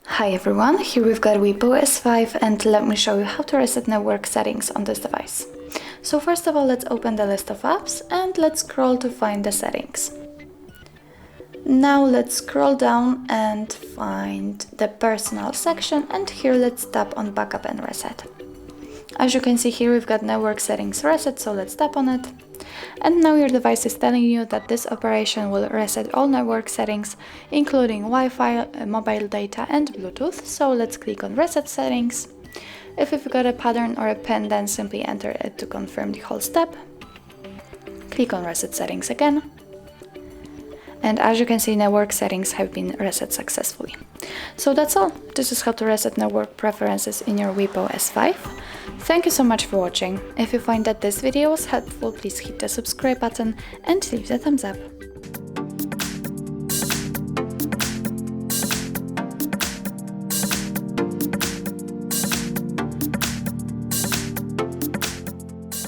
Hi everyone, here we've got WIEPPO S5 and let me show you how to reset network settings on this device. So first of all, let's open the list of apps and let's scroll to find the settings. Now let's scroll down and find the personal section, and here let's tap on backup and reset. As you can see here, we've got network settings reset, so let's tap on it. And now your device is telling you that this operation will reset all network settings, including Wi-Fi, mobile data and Bluetooth. So let's click on reset settings. If you've got a pattern or a pin, then simply enter it to confirm the whole step. Click on reset settings again. And as you can see, network settings have been reset successfully. So that's all. This is how to reset network preferences in your WIEPPO S5. Thank you so much for watching. If you find that this video was helpful, please hit the subscribe button and leave the thumbs up.